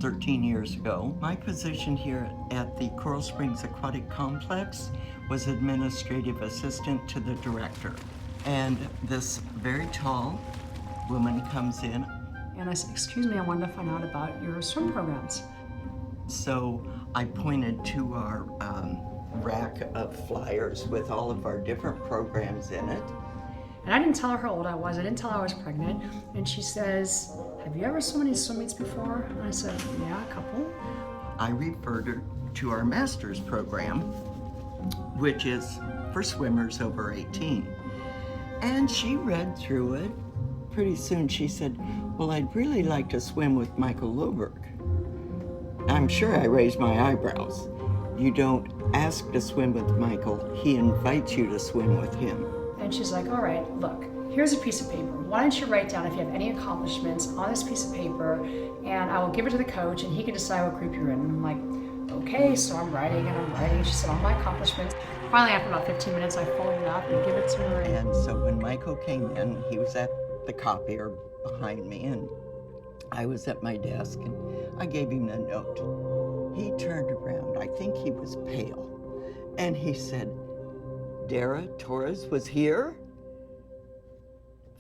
13 years ago, my position here at the Coral Springs Aquatic Complex was administrative assistant to the director. And this very tall woman comes in. And I said, excuse me, I wanted to find out about your swim programs. So I pointed to our rack of flyers with all of our different programs in it. And I didn't tell her how old I was. I didn't tell her I was pregnant. And she says, have you ever swum any swim meets before? And I said, yeah, a couple. I referred her to our master's program, which is for swimmers over 18. And she read through it. Pretty soon she said, well, I'd really like to swim with Michael Loberg. I'm sure I raised my eyebrows. You don't ask to swim with Michael, he invites you to swim with him. And she's like, all right, look, here's a piece of paper. Why don't you write down if you have any accomplishments on this piece of paper, and I will give it to the coach and he can decide what group you're in. And I'm like, okay, so I'm writing and I'm writing. She said all my accomplishments. Finally, after about 15 minutes, I folded it up and give it to her. And so when Michael came in, he was at the copier behind me, and I was at my desk, and I gave him the note. He turned around, I think he was pale, and he said, Dara Torres was here?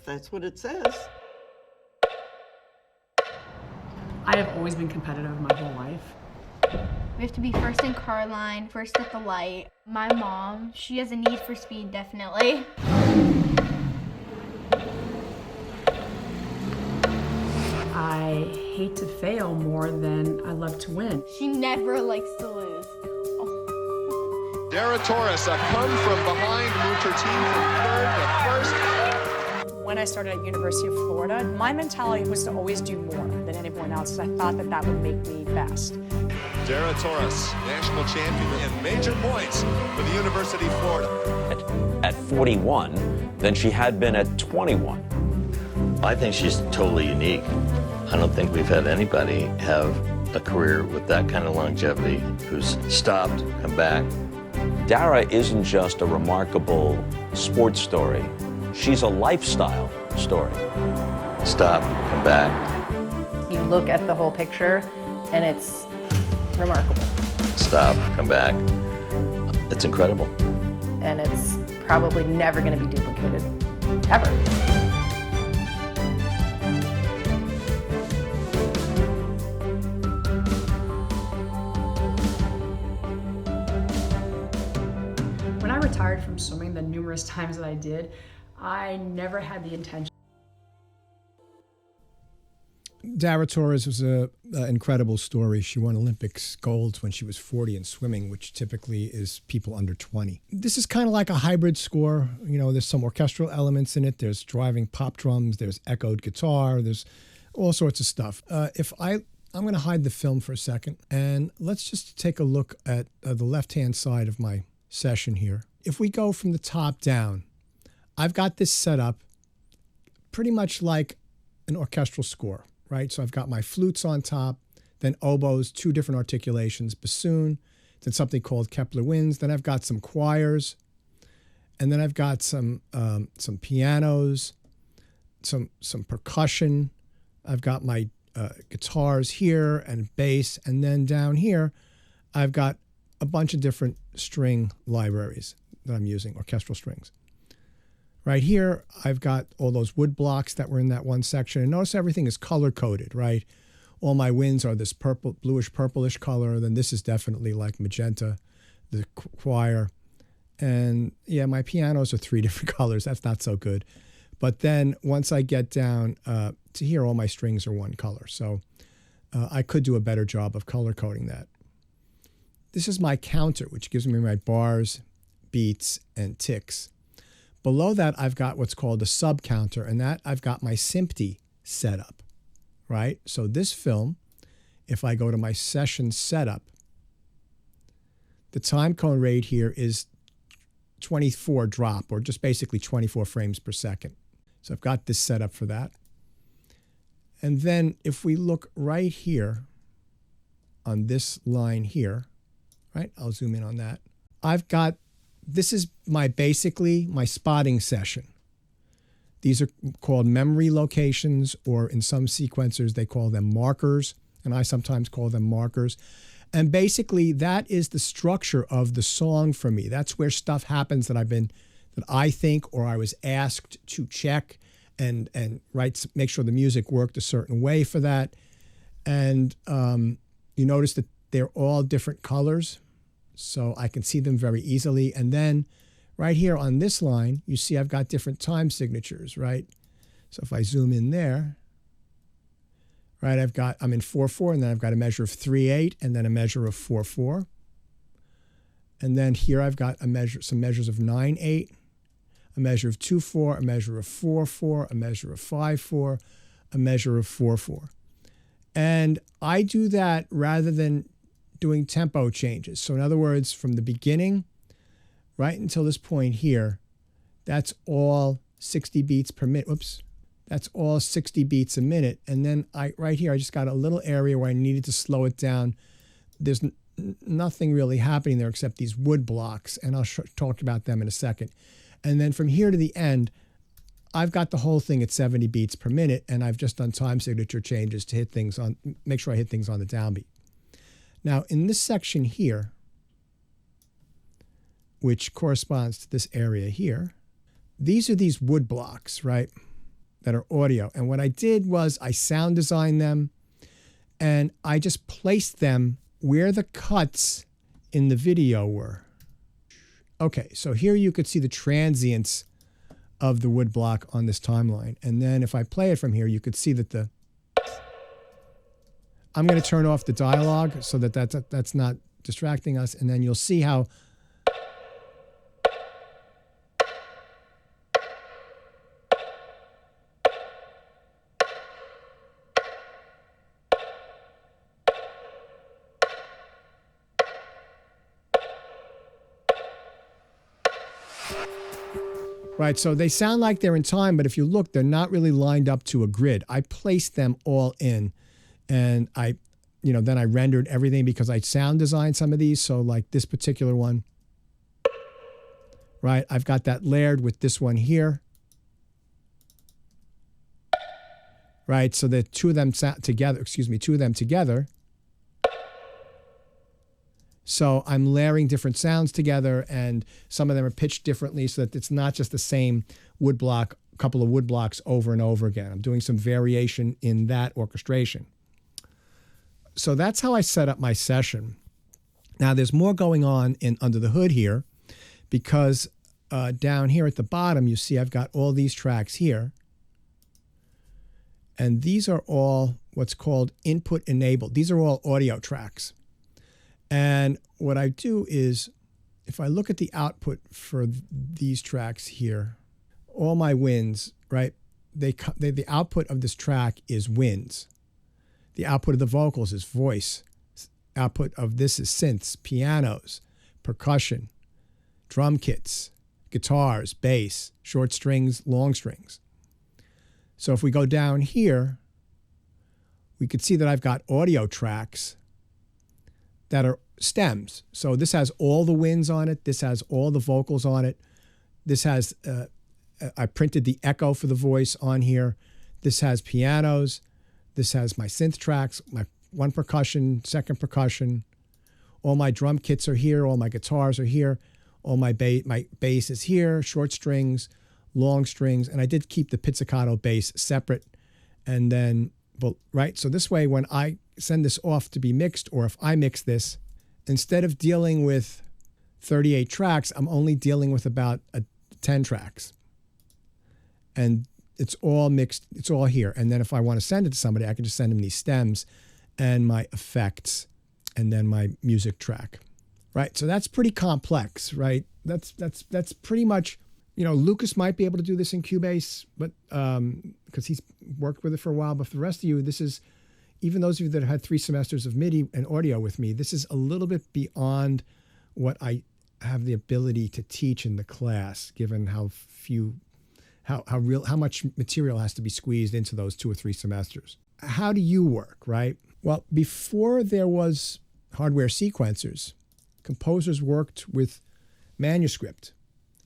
That's what it says. I have always been competitive my whole life. We have to be first in car line, first at the light. My mom, she has a need for speed, definitely. I hate to fail more than I love to win. She never likes to lose. Dara Torres, a come from behind, moved her team from third to first. When I started at University of Florida, my mentality was to always do more than anyone else, because I thought that that would make me best. Dara Torres, national champion in major points for the University of Florida. At 41 than she had been at 21. I think she's totally unique. I don't think we've had anybody have a career with that kind of longevity who's stopped, come back. Dara isn't just a remarkable sports story. She's a lifestyle story. Stop, come back. You look at the whole picture and it's remarkable. Stop, come back. It's incredible. And it's probably never going to be duplicated, ever. When I retired from swimming the numerous times that I did, I never had the intention. Dara Torres was an incredible story. She won Olympics golds when she was 40 in swimming, which typically is people under 20. This is kind of like a hybrid score. You know, there's some orchestral elements in it. There's driving pop drums. There's echoed guitar. There's all sorts of stuff. I'm going to hide the film for a second, and let's just take a look at the left-hand side of my session here. If we go from the top down, I've got this set up pretty much like an orchestral score, right? So I've got my flutes on top, then oboes, two different articulations, bassoon, then something called Kepler winds. Then I've got some choirs, and then I've got some pianos, some percussion. I've got my guitars here and bass, and then down here, I've got a bunch of different string libraries that I'm using, orchestral strings. Right here, I've got all those wood blocks that were in that one section. And notice everything is color-coded, right? All my winds are this purple, bluish, purplish color. Then this is definitely like magenta, the choir. And yeah, my pianos are 3 different colors. That's not so good. But then once I get down to here, all my strings are one color. So I could do a better job of color-coding that. This is my counter, which gives me my bars, beats, and ticks. Below that, I've got what's called a sub-counter, and that I've got my SMPTE set up, right? So this film, if I go to my session setup, the time cone rate here is 24 drop, or just basically 24 frames per second. So I've got this set up for that. And then if we look right here on this line here, right? I'll zoom in on that. I've got, this is basically my spotting session. These are called memory locations, or in some sequencers, they call them markers, and I sometimes call them markers. And basically, that is the structure of the song for me. That's where stuff happens that I think or I was asked to check and make sure the music worked a certain way for that. And you notice that they're all different colors, so I can see them very easily. And then right here on this line, you see I've got different time signatures, right? So if I zoom in there, right, I'm in 4/4, and then I've got a measure of 3/8, and then a measure of 4/4. And then here I've got some measures of 9/8, a measure of 2/4, a measure of 4/4, a measure of 5/4, a measure of 4/4. And I do that rather than doing tempo changes. So in other words, from the beginning right until this point here, that's all 60 beats per minute. Whoops. That's all 60 beats a minute. And then right here, I just got a little area where I needed to slow it down. There's nothing really happening there except these wood blocks, and I'll talk about them in a second. And then from here to the end, I've got the whole thing at 70 beats per minute, and I've just done time signature changes to make sure I hit things on the downbeat. Now, in this section here, which corresponds to this area here, these are these wood blocks, right, that are audio. And what I did was I sound designed them, and I just placed them where the cuts in the video were. Okay, so here you could see the transients of the wood block on this timeline. And then if I play it from here, you could see that I'm going to turn off the dialogue so that that's not distracting us. And then you'll see how right, so they sound like they're in time, but if you look, they're not really lined up to a grid. I placed them all in, and then I rendered everything because I sound designed some of these. So like this particular one, right, I've got that layered with this one here, right, so the two of them together. So I'm layering different sounds together, and some of them are pitched differently so that it's not just the same wood block, couple of wood blocks over and over again. I'm doing some variation in that orchestration. So that's how I set up my session. Now there's more going on under the hood here, because down here at the bottom, you see I've got all these tracks here. And these are all what's called input enabled. These are all audio tracks. And what I do is, if I look at the output for these tracks here, all my wins, right, the output of this track is winds. The output of the vocals is voice. Output of this is synths, pianos, percussion, drum kits, guitars, bass, short strings, long strings. So if we go down here, we could see that I've got audio tracks that are stems. So this has all the winds on it. This has all the vocals on it. This has, I printed the echo for the voice on here. This has pianos. This has my synth tracks, my one percussion, second percussion. All my drum kits are here. All my guitars are here. All my bass is here, short strings, long strings. And I did keep the pizzicato bass separate. And then, right, so this way when I send this off to be mixed, or if I mix this, instead of dealing with 38 tracks, I'm only dealing with about 10 tracks. And it's all mixed, it's all here. And then if I want to send it to somebody, I can just send them these stems and my effects and then my music track. Right? So that's pretty complex, right? That's pretty much, Lucas might be able to do this in Cubase, but because he's worked with it for a while. But for the rest of you, this is, even those of you that have had 3 semesters of MIDI and audio with me, this is a little bit beyond what I have the ability to teach in the class, given how much material has to be squeezed into those 2 or 3 semesters. How do you work, right? Well, before there was hardware sequencers, composers worked with manuscript.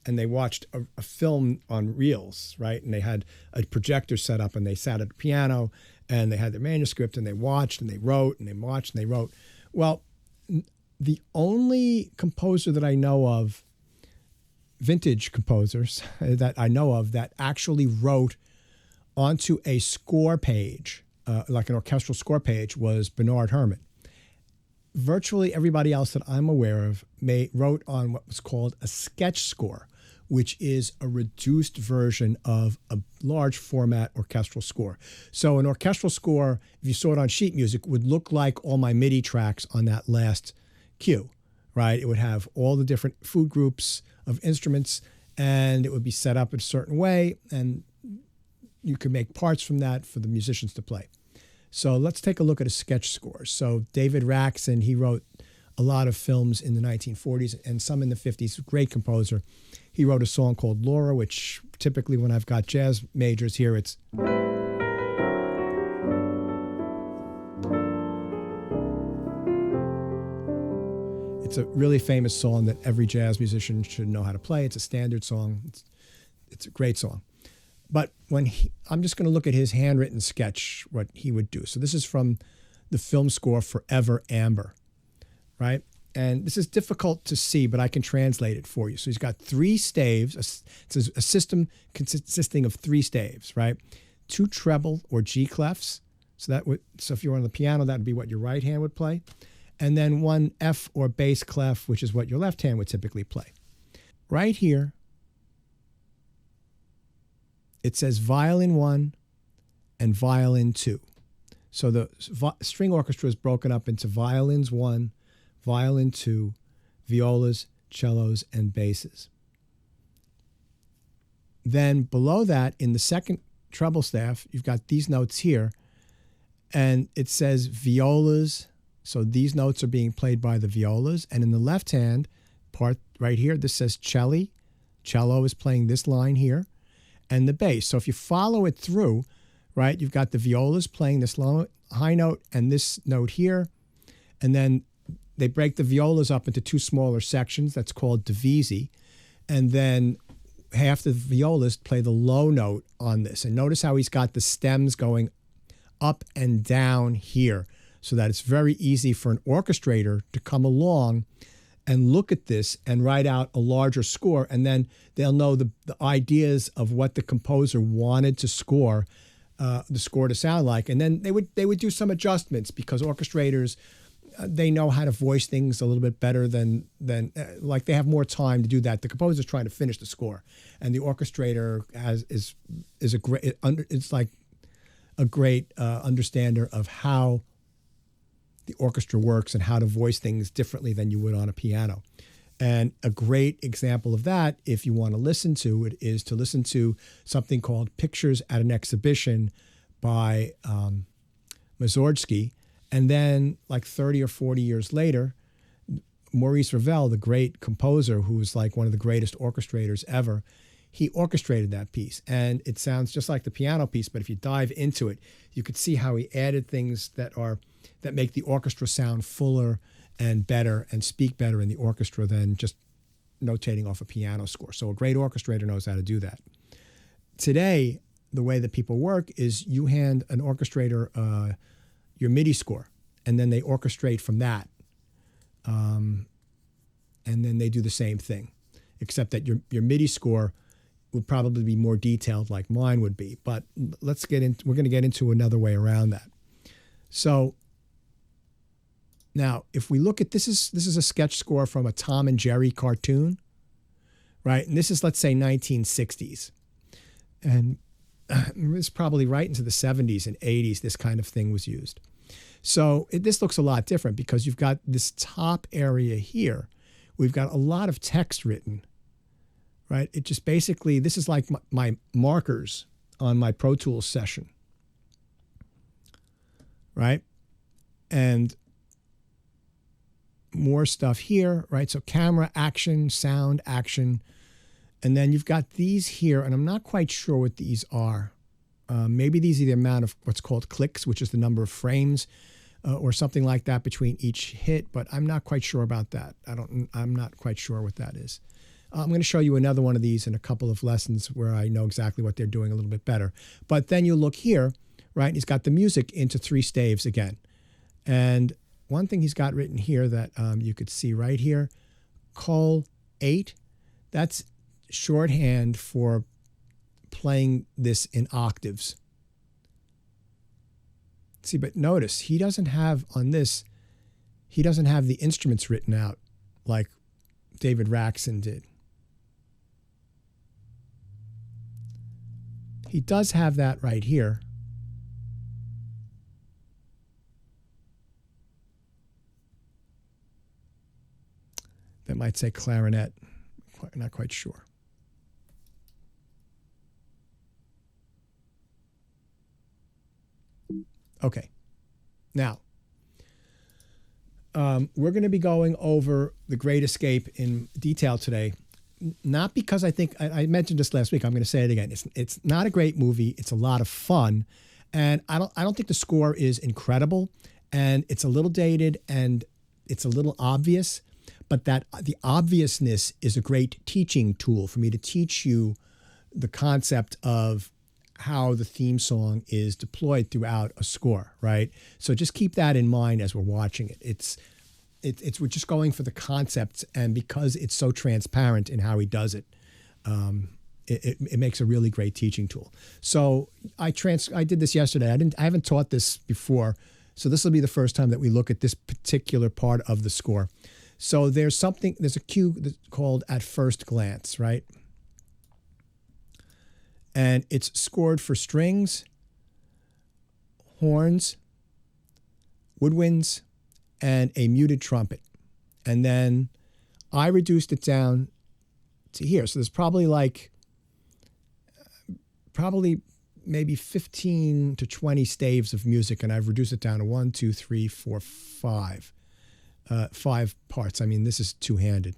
and they watched a film on reels, right? And they had a projector set up, and they sat at the piano, and they had their manuscript, and they watched, and they wrote, and they watched, and they wrote. Well, the only composer that I know of, vintage composers that I know of, that actually wrote onto a score page, like an orchestral score page, was Bernard Herrmann. Virtually everybody else that I'm aware of wrote on what was called a sketch score, which is a reduced version of a large format orchestral score. So an orchestral score, if you saw it on sheet music, would look like all my MIDI tracks on that last cue, right? It would have all the different food groups of instruments, and it would be set up in a certain way, and you could make parts from that for the musicians to play. So let's take a look at a sketch score. So David Raksin, he wrote a lot of films in the 1940s and some in the 50s, great composer. He wrote a song called Laura, which typically when I've got jazz majors here, it's... It's a really famous song that every jazz musician should know how to play. It's a standard song. It's a great song. But I'm just going to look at his handwritten sketch, what he would do. So this is from the film score Forever Amber, right? And this is difficult to see, but I can translate it for you. So he's got 3 staves. It's a system consisting of 3 staves, right? 2 treble or G clefs. So if you were on the piano, that would be what your right hand would play. And then 1 F or bass clef, which is what your left hand would typically play. Right here, it says violin 1 and violin 2. So the string orchestra is broken up into violins 1, violin 2, violas, cellos, and basses. Then below that, in the second treble staff, you've got these notes here, and it says violas. So these notes are being played by the violas. And in the left hand part right here, this says cello. Cello is playing this line here. And the bass. So if you follow it through, right, you've got the violas playing this low, high note and this note here. And then they break the violas up into 2 smaller sections. That's called divisi. And then half the violas play the low note on this. And notice how he's got the stems going up and down here, so that it's very easy for an orchestrator to come along and look at this and write out a larger score, and then they'll know the ideas of what the composer wanted to score, the score to sound like, and then they would do some adjustments, because orchestrators, they know how to voice things a little bit better than like they have more time to do that. The composer's trying to finish the score, and the orchestrator is a great, it's like a great understander of how the orchestra works and how to voice things differently than you would on a piano. And a great example of that, if you want to listen to it, is to listen to something called Pictures at an Exhibition by Mussorgsky. And then like 30 or 40 years later, Maurice Ravel, the great composer who was like one of the greatest orchestrators ever, he orchestrated that piece. And it sounds just like the piano piece, but if you dive into it, you could see how he added things that make the orchestra sound fuller and better and speak better in the orchestra than just notating off a piano score. So a great orchestrator knows how to do that. Today, the way that people work is you hand an orchestrator your MIDI score, and then they orchestrate from that. And then they do the same thing, except that your MIDI score would probably be more detailed like mine would be. But we're going to get into another way around that. So now, if we look at this is a sketch score from a Tom and Jerry cartoon, right? And this is, let's say, 1960s. And it's probably right into the 70s and 80s this kind of thing was used. So this looks a lot different, because you've got this top area here. We've got a lot of text written, right? It just basically, this is like my markers on my Pro Tools session, right? And more stuff here, right? So camera action, sound action. And then you've got these here, and I'm not quite sure what these are. Maybe these are the amount of what's called clicks, which is the number of frames or something like that between each hit, but I'm not quite sure about that. I'm not quite sure what that is. I'm going to show you another one of these in a couple of lessons where I know exactly what they're doing a little bit better. But then you look here, right? He's got the music into 3 staves again. And one thing he's got written here that you could see right here, Col 8, that's shorthand for playing this in octaves. See, but notice he doesn't have on this, he doesn't have the instruments written out like David Raxon did. He does have that right here. That might say clarinet. Not quite sure. Okay. Now, we're going to be going over The Great Escape in detail today. Not because I think, I mentioned this last week, I'm going to say it again. It's not a great movie. It's a lot of fun. And I don't think the score is incredible. And it's a little dated and it's a little obvious. But that the obviousness is a great teaching tool for me to teach you the concept of how the theme song is deployed throughout a score, right? So just keep that in mind as we're watching it. It's we're just going for the concepts, and because it's so transparent in how he does it, it makes a really great teaching tool. So I did this yesterday. I haven't taught this before, so this will be the first time that we look at this particular part of the score. So there's a cue that's called At First Glance, right? And it's scored for strings, horns, woodwinds, and a muted trumpet. And then I reduced it down to here. So there's probably maybe 15 to 20 staves of music, and I've reduced it down to 1, 2, 3, 4, 5. 5 parts. I mean, this is two-handed.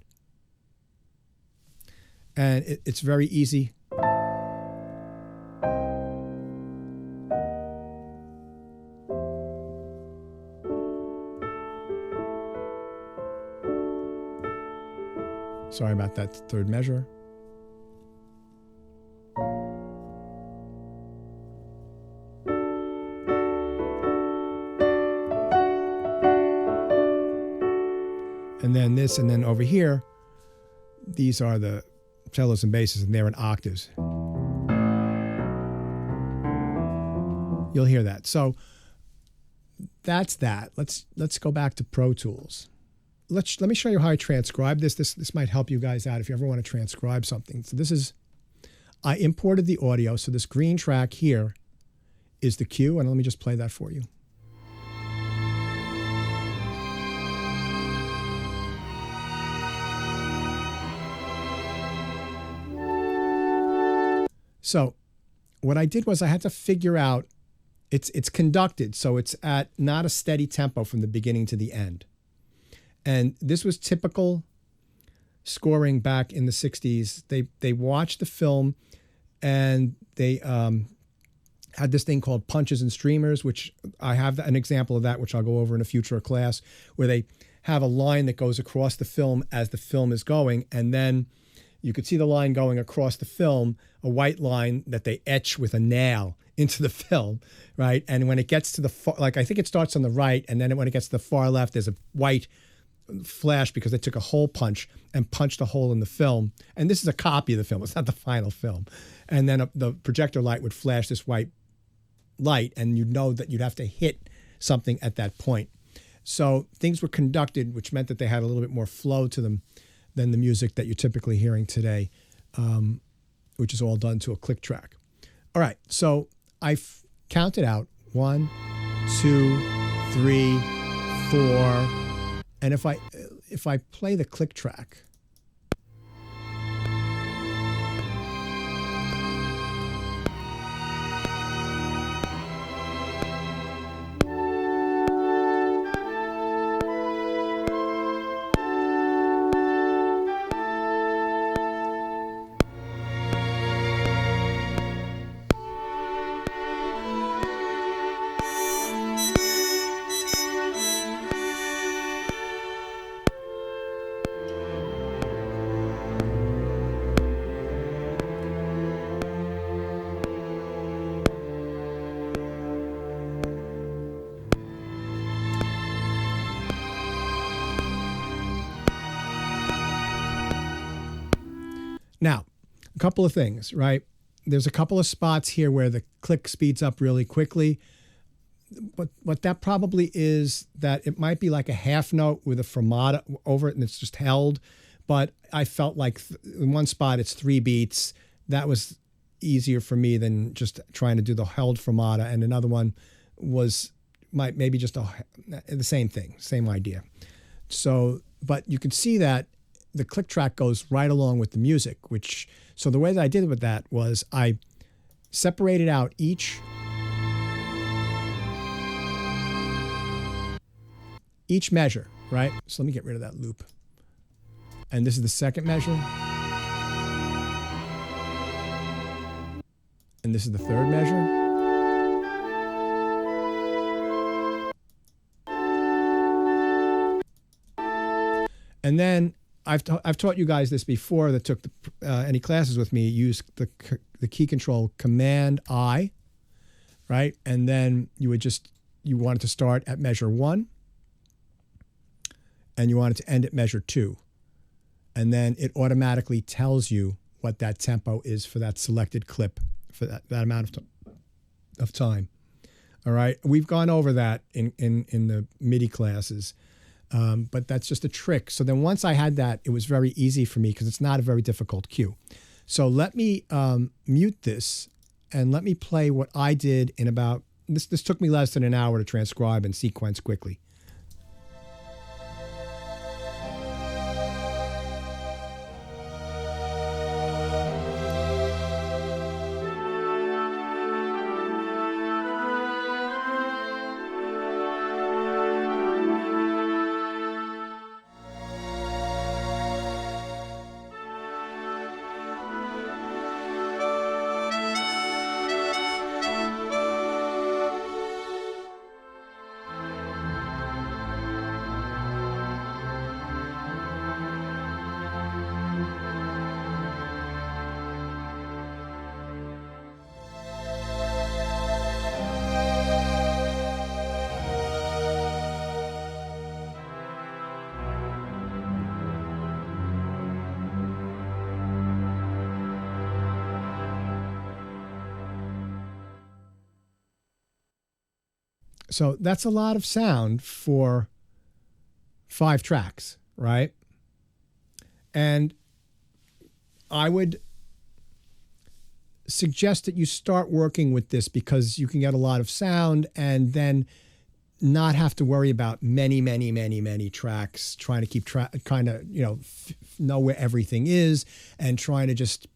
And it's very easy. Sorry about that third measure. And then this, and then over here, these are the cellos and basses, and they're in octaves. You'll hear that. So that's that. Let's go back to Pro Tools. Let me show you how I transcribe this. This might help you guys out if you ever want to transcribe something. So I imported the audio. So this green track here is the cue, and let me just play that for you. So what I did was I had to figure out, it's conducted, so it's at not a steady tempo from the beginning to the end. And this was typical scoring back in the 60s. They watched the film, and they had this thing called punches and streamers, which I have an example of that, which I'll go over in a future class, where they have a line that goes across the film as the film is going, and then you could see the line going across the film, a white line that they etch with a nail into the film, right? And when it gets to the far, I think it starts on the right, and then when it gets to the far left, there's a white flash because they took a hole punch and punched a hole in the film. And this is a copy of the film. It's not the final film. And then the projector light would flash this white light, and you'd know that you'd have to hit something at that point. So things were conducted, which meant that they had a little bit more flow to them than the music that you're typically hearing today, which is all done to a click track. All right, so I've counted out 1, 2, 3, 4, and if I play the click track, A couple of things, right? There's a couple of spots here where the click speeds up really quickly. But what that probably is that it might be like a half note with a fermata over it and it's just held. But I felt like in one spot it's 3 beats. That was easier for me than just trying to do the held fermata. And another one was maybe just the same thing, same idea. So, but you can see that the click track goes right along with the music, so the way that I did it with that was I separated out each measure, right? So let me get rid of that loop. And this is the second measure. And this is the third measure. And then I've taught you guys this before that took any classes with me. Use the key control Command-I, right? And then you want it to start at measure 1, and you want it to end at measure 2. And then it automatically tells you what that tempo is for that selected clip for that amount of time. All right, we've gone over that in the MIDI classes. But that's just a trick. So then once I had that, it was very easy for me because it's not a very difficult cue. So let me mute this and let me play what I did in about, this took me less than an hour to transcribe and sequence quickly. So that's a lot of sound for 5 tracks, right? And I would suggest that you start working with this because you can get a lot of sound and then not have to worry about many tracks, trying to keep track, kind of, know where everything is and trying to just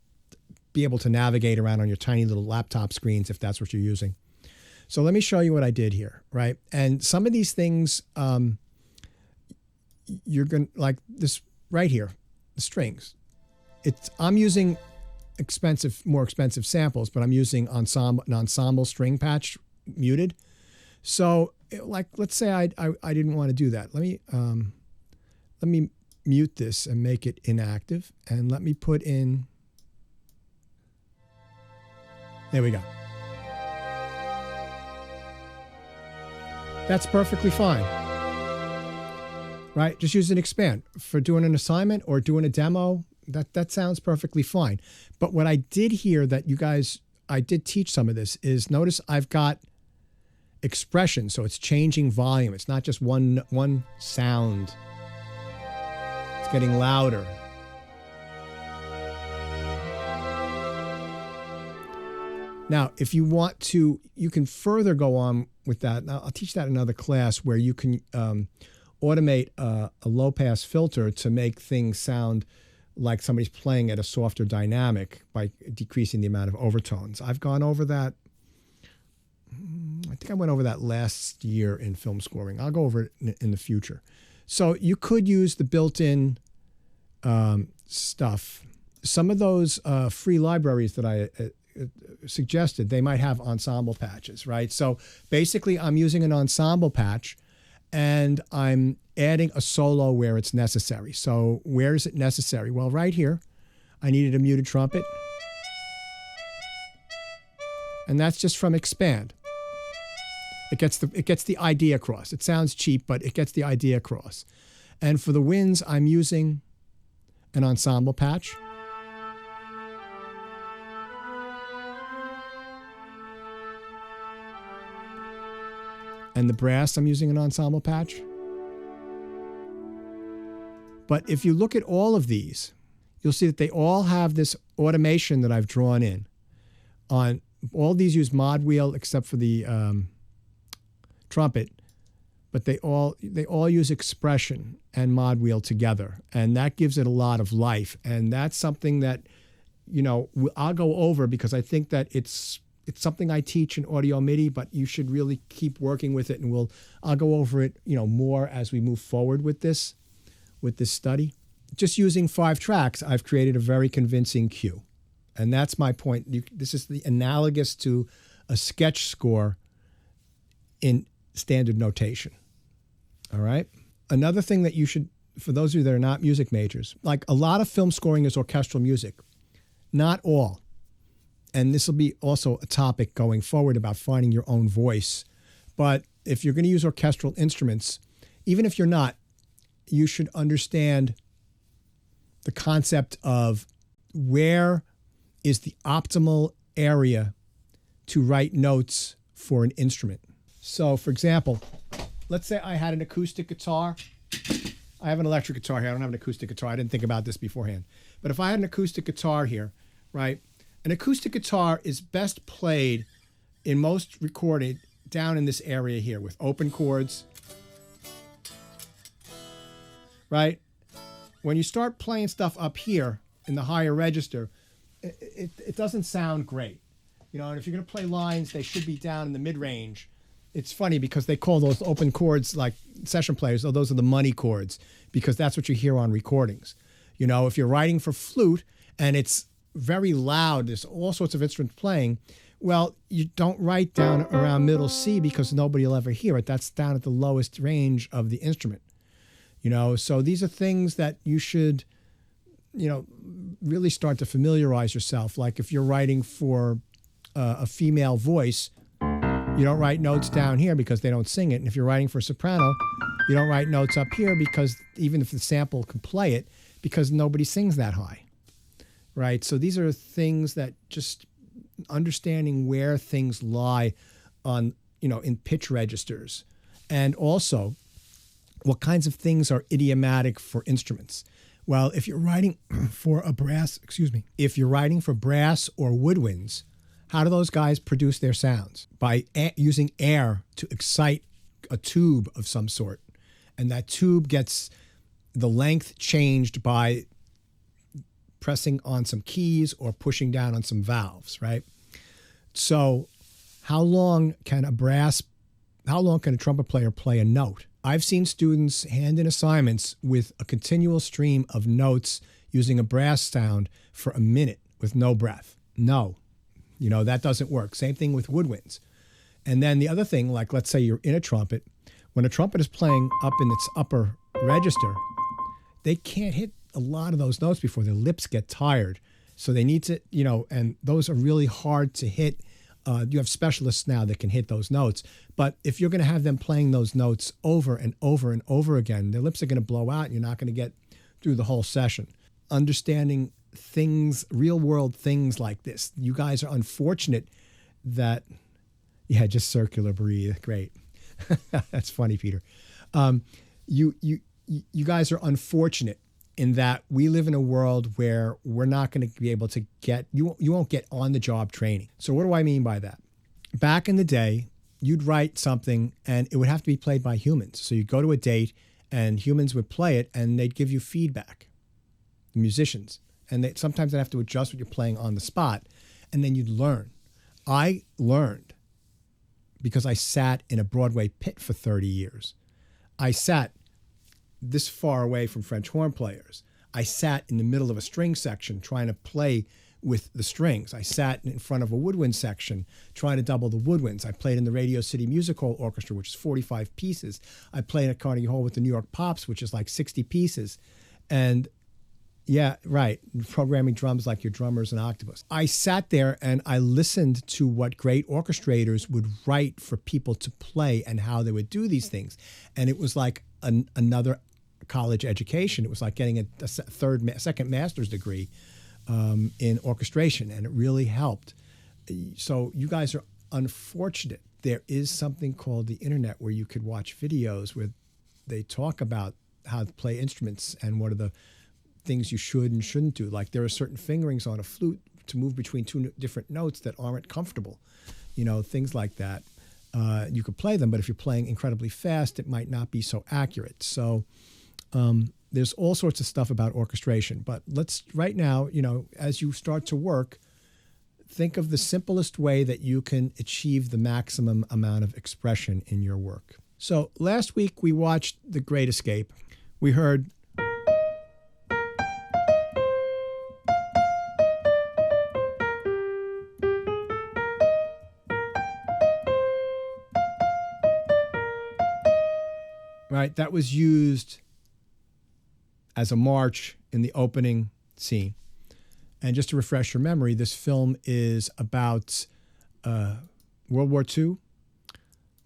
be able to navigate around on your tiny little laptop screens if that's what you're using. So let me show you what I did here, right? And some of these things, you're going to, like this right here, the strings. I'm using more expensive samples, but I'm using an ensemble string patch muted. So let's say I didn't want to do that. Let me mute this and make it inactive. And let me put in, there we go. That's perfectly fine, right? Just use an expand for doing an assignment or doing a demo. That sounds perfectly fine. But what I did here that I did teach some of this is notice I've got expression. So it's changing volume. It's not just one sound. It's getting louder. Now, if you want to, you can further go on with that. Now, I'll teach that in another class where you can automate a low-pass filter to make things sound like somebody's playing at a softer dynamic by decreasing the amount of overtones. I've gone over that. I think I went over that last year in film scoring. I'll go over it in the future. So you could use the built-in stuff. Some of those free libraries that I suggested, they might have ensemble patches, right? So basically I'm using an ensemble patch and I'm adding a solo where it's necessary. So where is it necessary? Well, right here, I needed a muted trumpet. And that's just from expand. It gets the idea across. It sounds cheap, but it gets the idea across. And for the winds, I'm using an ensemble patch. And the brass, I'm using an ensemble patch. But if you look at all of these, you'll see that they all have this automation that I've drawn in. On all these use mod wheel except for the trumpet, but they all use expression and mod wheel together, and that gives it a lot of life. And that's something that, you know, I'll go over because I think that it's something I teach in audio MIDI, but you should really keep working with it, and I'll go over it, you know, more as we move forward with this study. Just using 5 tracks, I've created a very convincing cue. And that's my point. This is the analogous to a sketch score in standard notation. All right? Another thing that you should, for those of you that are not music majors, like a lot of film scoring is orchestral music. Not all. And this will be also a topic going forward about finding your own voice. But if you're going to use orchestral instruments, even if you're not, you should understand the concept of where is the optimal area to write notes for an instrument. So, for example, let's say I had an acoustic guitar. I have an electric guitar here. I don't have an acoustic guitar. I didn't think about this beforehand. But if I had an acoustic guitar here, right, an acoustic guitar is best played in most recorded down in this area here with open chords, right? When you start playing stuff up here in the higher register, it doesn't sound great. You know, and if you're going to play lines, they should be down in the mid-range. It's funny because they call those open chords, like session players, oh, those are the money chords, because that's what you hear on recordings. You know, if you're writing for flute and it's very loud, there's all sorts of instruments playing, well, you don't write down around middle C because nobody will ever hear it. That's down at the lowest range of the instrument. You know, so these are things that you should, you know, really start to familiarize yourself. Like if you're writing for a female voice, you don't write notes down here because they don't sing it. And if you're writing for a soprano, you don't write notes up here because even if the sample can play it, because nobody sings that high, right? So these are things that just understanding where things lie on, you know, in pitch registers. And also, what kinds of things are idiomatic for instruments? Well, if you're writing for if you're writing for brass or woodwinds, how do those guys produce their sounds? By using air to excite a tube of some sort. And that tube gets the length changed by pressing on some keys or pushing down on some valves, right? So how long can a trumpet player play a note? I've seen students hand in assignments with a continual stream of notes using a brass sound for a minute with no breath. No, you know, that doesn't work. Same thing with woodwinds. And then the other thing, like let's say you're in a trumpet, when a trumpet is playing up in its upper register, they can't hit a lot of those notes before their lips get tired. So they need to, you know, and those are really hard to hit. You have specialists now that can hit those notes. But if you're going to have them playing those notes over and over and over again, their lips are going to blow out and you're not going to get through the whole session. Understanding things, real world things like this. You guys are unfortunate that, yeah, just circular breathe. Great. That's funny, Peter. You guys are unfortunate in that we live in a world where we're not going to be able to get, you won't get on-the-job training. So what do I mean by that? Back in the day, you'd write something and it would have to be played by humans. So you'd go to a date and humans would play it and they'd give you feedback, the musicians. And sometimes they'd have to adjust what you're playing on the spot. And then you'd learn. I learned because I sat in a Broadway pit for 30 years. I sat this far away from French horn players. I sat in the middle of a string section trying to play with the strings. I sat in front of a woodwind section trying to double the woodwinds. I played in the Radio City Music Hall Orchestra, which is 45 pieces. I played at Carnegie Hall with the New York Pops, which is like 60 pieces. And yeah, right, programming drums like your drummer's an octopus. I sat there and I listened to what great orchestrators would write for people to play and how they would do these things. And it was like another college education. It was like getting a second master's degree in orchestration, and it really helped. So you guys are unfortunate there is something called the internet where you could watch videos where they talk about how to play instruments and what are the things you should and shouldn't do. Like there are certain fingerings on a flute to move between two different notes that aren't comfortable, things like that. You could play them, but if you're playing incredibly fast, it might not be so accurate. So there's all sorts of stuff about orchestration. But let's, right now, as you start to work, think of the simplest way that you can achieve the maximum amount of expression in your work. So last week we watched The Great Escape. We heard right, that was used as a march in the opening scene. And just to refresh your memory, this film is about World War II,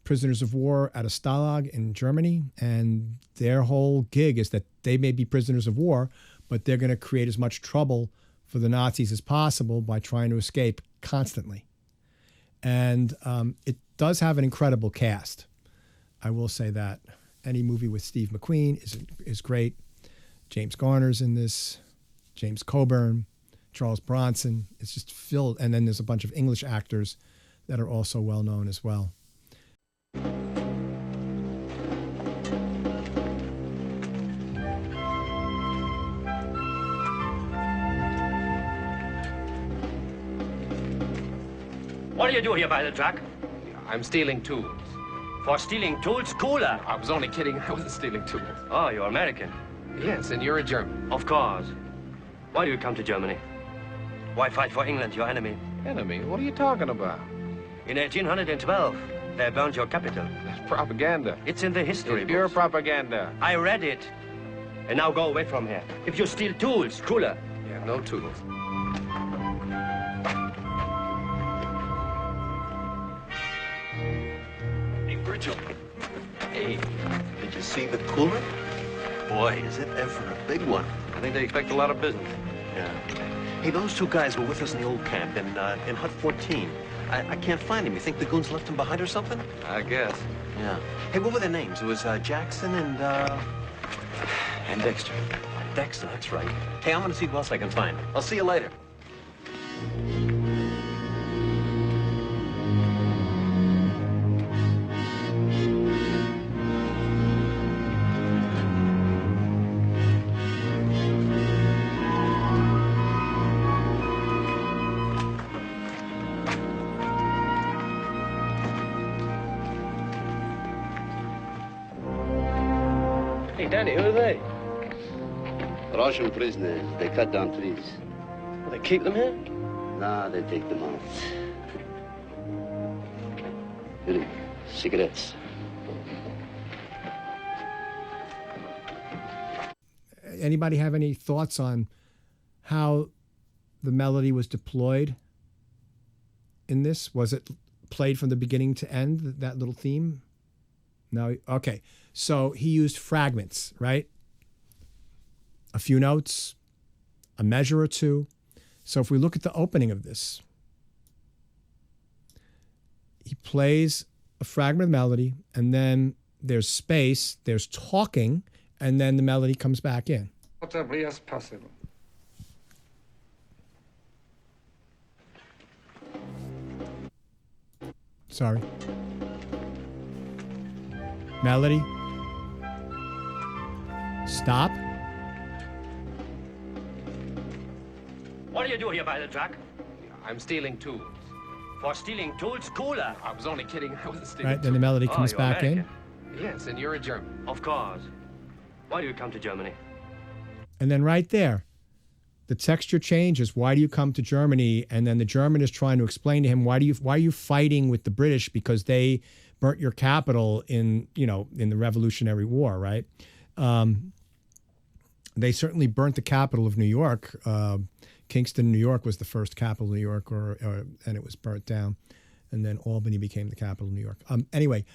prisoners of war at a stalag in Germany, and their whole gig is that they may be prisoners of war, but they're going to create as much trouble for the Nazis as possible by trying to escape constantly. And it does have an incredible cast. I will say that. Any movie with Steve McQueen is great. James Garner's in this, James Coburn, Charles Bronson. It's just filled. And then there's a bunch of English actors that are also well known as well. What do you do here by the truck? I'm stealing tools. For stealing tools? Cooler. I was only kidding. I wasn't stealing tools. Oh, you're American. Yes, and you're a German. Of course. Why do you come to Germany? Why fight for England, your enemy? Enemy? What are you talking about? In 1812, they burned your capital. That's propaganda. It's in the history It's pure books. propaganda. I read it. And now go away from here. If you steal tools, cooler. Yeah, no tools. Hey, Virgil. Hey, did you see the cooler? Boy, is it ever a big one. I think they expect a lot of business. Yeah. Hey, those two guys were with us in the old camp in Hut 14. I can't find him. You think the goons left him behind or something? I guess. Yeah. Hey, what were their names? It was Jackson and Dexter. Dexter, that's right. Hey, I'm gonna see who else I can find. I'll see you later. Hey, Danny, who are they? Russian prisoners. They cut down trees. Will they keep them here? Nah, they take them out. Here, cigarettes. Anybody have any thoughts on how the melody was deployed in this? Was it played from the beginning to end, that little theme? No? Okay. So he used fragments, right? A few notes, a measure or two. So if we look at the opening of this, he plays a fragment of melody, and then there's space, there's talking, and then the melody comes back in. Whatever as possible. Sorry. Melody. Stop. What do you do here by the truck? I'm stealing tools. For stealing tools? Cooler. I was only kidding. I wasn't stealing Right, tools. then the melody comes you're back American. in. Yes, and you're a German. Of course. Why do you come to Germany? And then right there, the texture changes. Why do you come to Germany? And then the German is trying to explain to him, why are you fighting with the British? Because they burnt your capital in the Revolutionary War, right? They certainly burnt the capital of New York. Kingston, New York was the first capital of New York, and it was burnt down. And then Albany became the capital of New York. Anyway,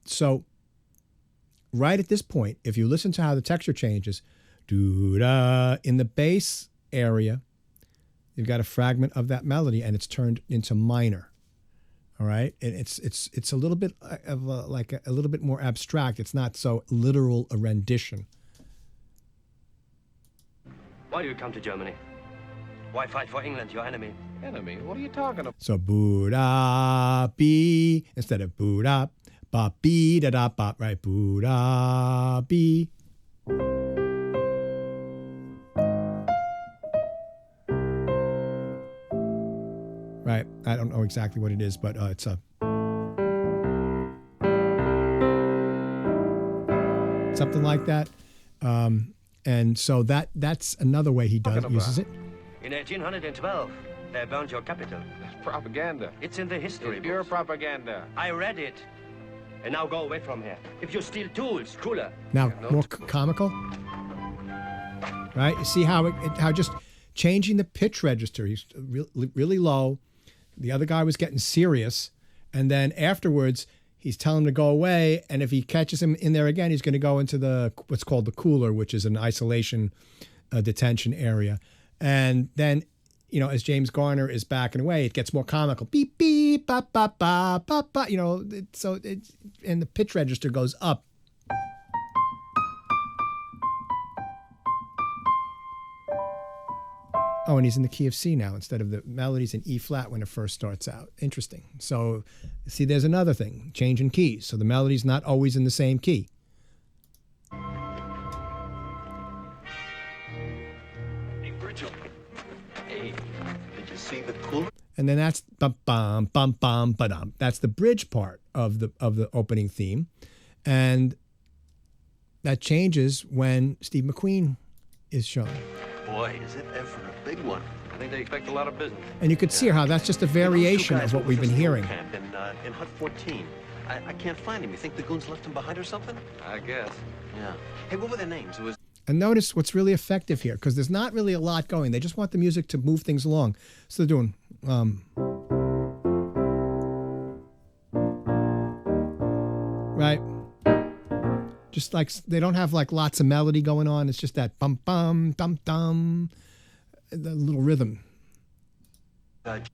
so right at this point, if you listen to how the texture changes, doo-da, in the bass area, you've got a fragment of that melody, and it's turned into minor. All right, and it's a little bit of a little bit more abstract. It's not so literal a rendition. Why do you come to Germany? Why fight for England, your enemy? Enemy? What are you talking about? So boo-da-bee instead of boo-da-ba-bee-da-da-bop, right? Boo-da-bee. Right, I don't know exactly what it is, but it's a something like that. And so that's another way he uses it. In 1812, they burned your capital. Propaganda. It's in the history It's pure books. propaganda. I read it. And now go away from here. If you steal tools, cooler. Now, more comical, right? You see how how just changing the pitch register. He's really low. The other guy was getting serious, and then afterwards he's telling him to go away. And if he catches him in there again, he's going to go into what's called the cooler, which is an isolation detention area. And then, you know, as James Garner is backing away, it gets more comical. Beep beep, ba ba ba ba ba. You know, and the pitch register goes up. Oh, and he's in the key of C now instead of the melodies in E flat when it first starts out. Interesting. So, see, there's another thing, changing keys. So the melody's not always in the same key. Hey, Virgil. Hey, did you see the cooler? And then that's bum bum bum bum ba-dum. That's the bridge part of the opening theme, and that changes when Steve McQueen is shown. Boy, is it ever a big one. I think they expect a lot of business. And you could see how that's just a variation of what we've been hearing. Camp in Hut 14. I can't find him. You think the goons left him behind or something? I guess. Yeah. Hey, what were their names? It was. And notice what's really effective here, because there's not really a lot going. They just want the music to move things along. So they're doing. Right. Just like they don't have like lots of melody going on. It's just that bum bum dum dum, the little rhythm. Right,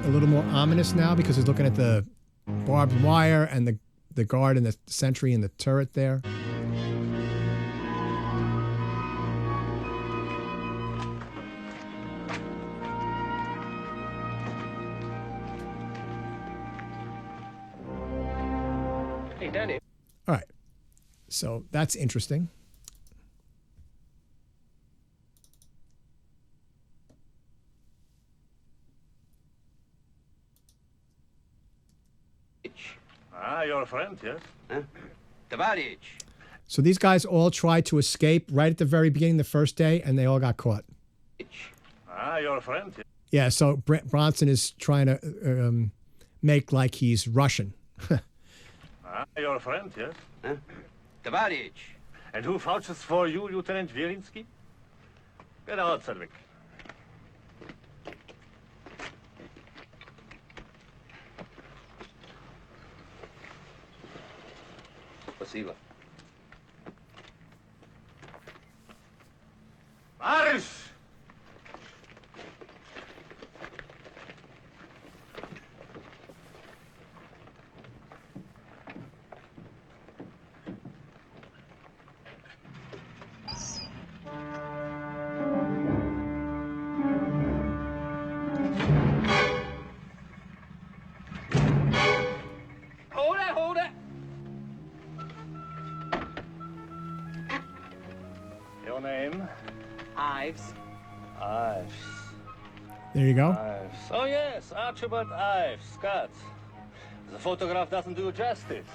a little more ominous now because he's looking at the barbed wire and the guard and the sentry and the turret there. Hey, Danny. All right, so that's interesting. Ah, your friend, yes? Huh? Tavares. So these guys all tried to escape right at the very beginning, the first day, and they all got caught. Ah, your friend, yes? Yeah, so Bronson is trying to make like he's Russian. Ah, your friend, yes? Huh? Tavares. And who vouches for you, Lieutenant Wieliński? Get out, Sedgwick. Спасибо. Marsch! Hold it! Your name? Ives. Ives. There you go. Ives. Oh, yes, Archibald Ives, Scott. The photograph doesn't do justice.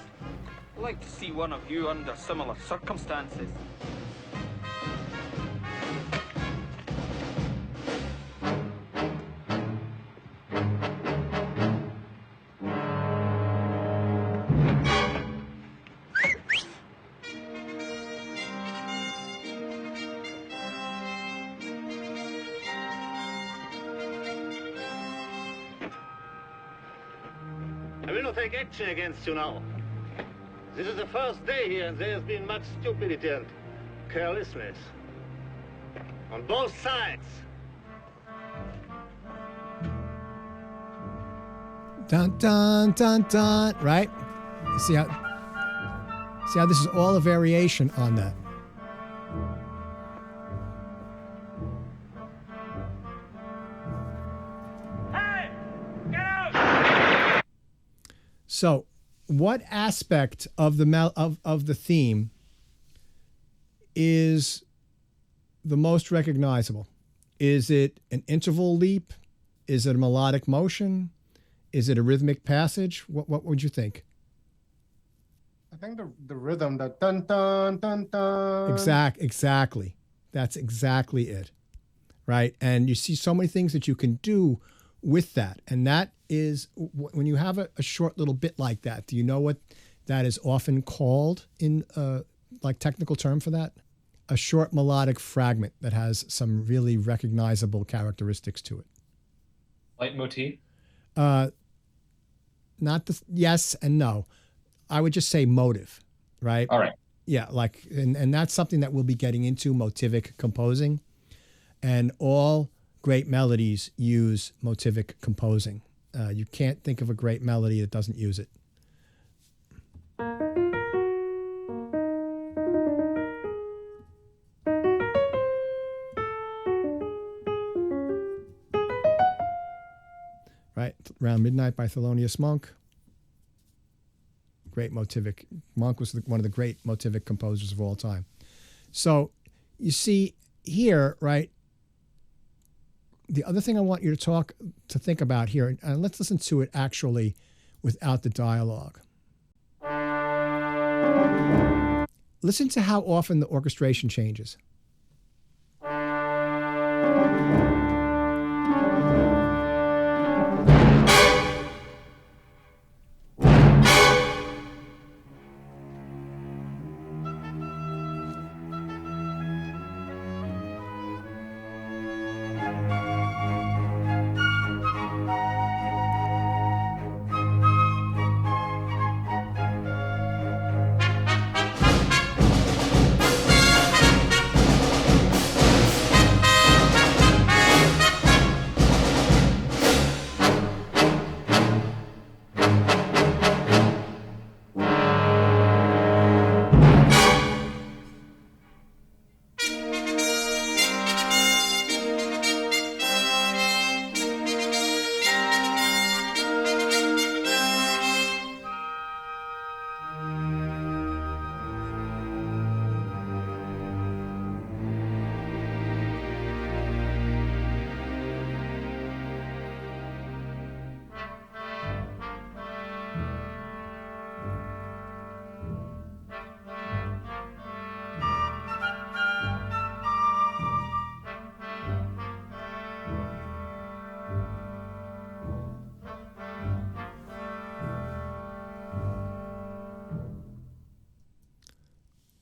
I'd like to see one of you under similar circumstances. I will not take action against you now. This is the first day here, and there has been much stupidity and carelessness. On both sides. Dun dun dun dun. Right? See how this is all a variation on that. Hey! Get out! So, what aspect of the theme is the most recognizable? Is it an interval leap? Is it a melodic motion? Is it a rhythmic passage? What would you think? I think the rhythm, the dun dun dun dun. Exactly. That's exactly it, right? And you see so many things that you can do with that, and that is when you have a short little bit like that. Do you know what that is often called in like technical term for that? A short melodic fragment that has some really recognizable characteristics to it. Leitmotif? Not the yes and no. I would just say motive, right? All right. Yeah, like and that's something that we'll be getting into, motivic composing. And all great melodies use motivic composing. You can't think of a great melody that doesn't use it. Right, Around Midnight by Thelonious Monk. Great motivic. Monk was one of the great motivic composers of all time. So you see here, right, the other thing I want you to think about here, and let's listen to it actually without the dialogue. Listen to how often the orchestration changes.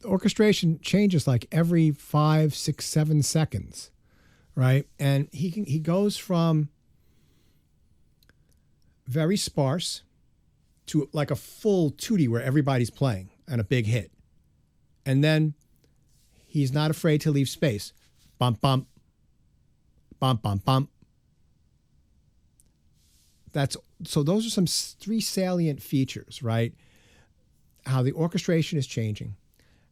Orchestration changes like every 5, 6, 7 seconds, right? And he goes from very sparse to like a full tutti where everybody's playing and a big hit. And then he's not afraid to leave space. Bump, bump, bump, bump, bump. So those are some 3 salient features, right? How the orchestration is changing,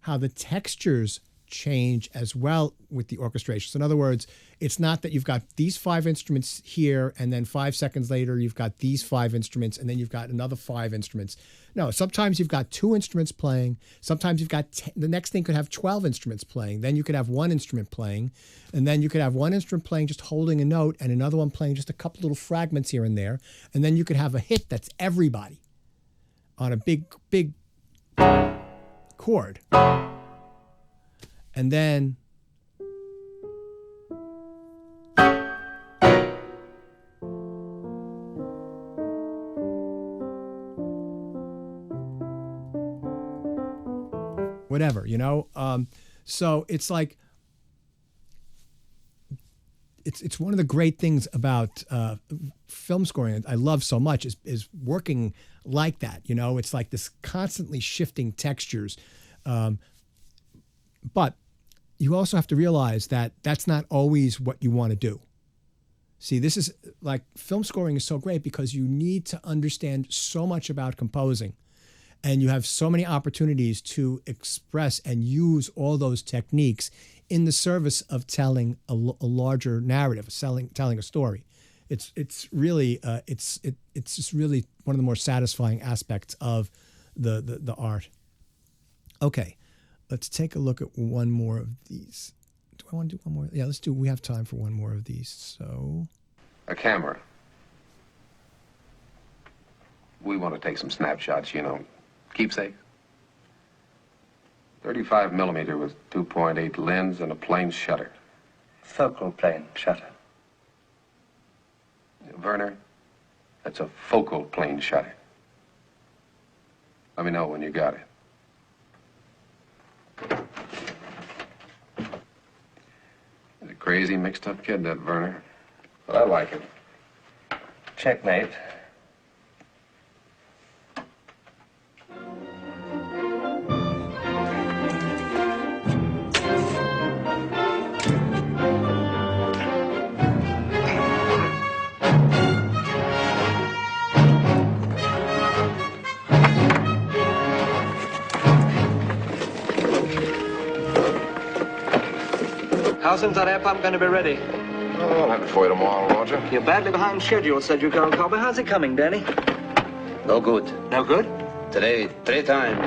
how the textures change as well with the orchestration. So in other words, it's not that you've got these 5 instruments here and then 5 seconds later you've got these 5 instruments and then you've got another 5 instruments. No, sometimes you've got 2 instruments playing. Sometimes you've got the next thing could have 12 instruments playing. Then you could have 1 instrument playing, and then you could have 1 instrument playing just holding a note and another one playing just a couple little fragments here and there. And then you could have a hit that's everybody on a big chord. And then whatever, you know? So it's like, it's one of the great things about film scoring I love so much is working like that, you know? It's like this constantly shifting textures. But you also have to realize that that's not always what you want to do. See, this is like film scoring is so great because you need to understand so much about composing, and you have so many opportunities to express and use all those techniques in the service of telling a larger narrative, telling a story. It's really it's just really one of the more satisfying aspects of the art. Okay, let's take a look at one more of these. Do I want to do one more? Yeah, let's do. We have time for one more of these. So, a camera. We want to take some snapshots, you know, keepsake. 35 millimeter with 2.8 lens and a plane shutter. Focal plane shutter. Werner, that's a focal plane shutter. Let me know when you got it. He's a crazy, mixed-up kid, that Werner. But I like him. Checkmate. How's that air pump going to be ready? Oh, I'll have it for you tomorrow, Roger. You're badly behind schedule, said you can't call. But how's it coming, Danny? No good. No good? Today, 3 times.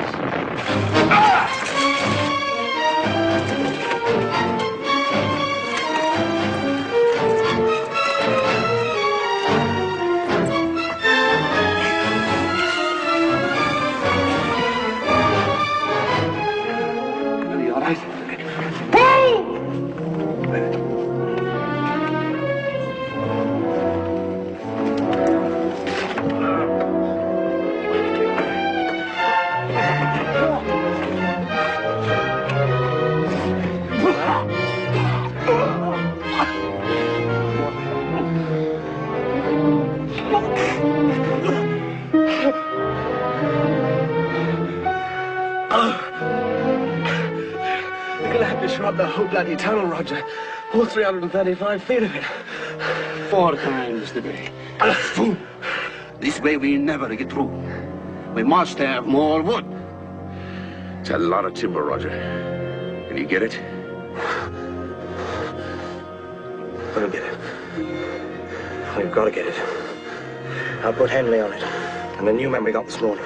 Are you all right? Up the whole bloody tunnel, Roger. All 335 feet of it. 4 times the day. This way we never get through. We must have more wood. It's a lot of timber, Roger. Can you get it? We'll get it. We've got to get it. I'll put Henley on it. And the new man we got this morning.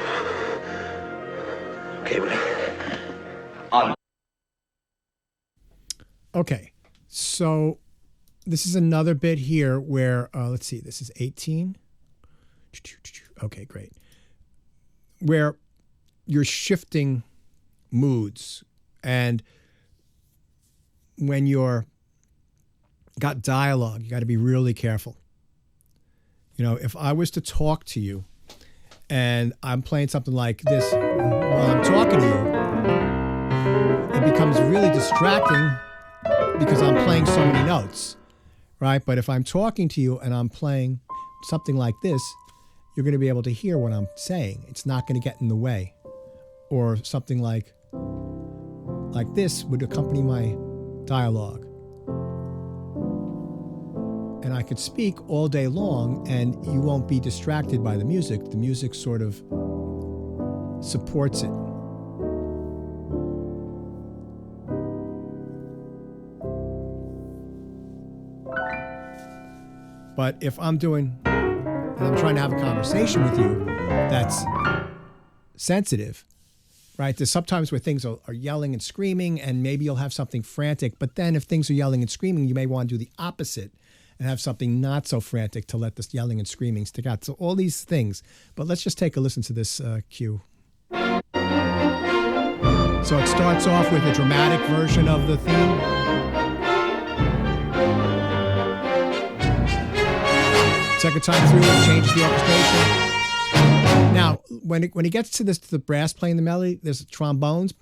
Okay, Willie. okay, so this is another bit here where, let's see, this is 18. Okay, great. Where you're shifting moods, and when you're got dialogue, you got to be really careful. You know, if I was to talk to you and I'm playing something like this while I'm talking to you, it becomes really distracting because I'm playing so many notes, right? But if I'm talking to you and I'm playing something like this, you're going to be able to hear what I'm saying. It's not going to get in the way. Or something like this would accompany my dialogue. And I could speak all day long and you won't be distracted by the music. The music sort of supports it. But if I'm doing, and I'm trying to have a conversation with you that's sensitive, right? There's sometimes where things are yelling and screaming, and maybe you'll have something frantic. But then if things are yelling and screaming, you may want to do the opposite and have something not so frantic to let this yelling and screaming stick out. So all these things. But let's just take a listen to this cue. So it starts off with a dramatic version of the theme. Second time through, it changes the orchestration. Now, when he gets to this, to the brass playing the melody, there's trombones.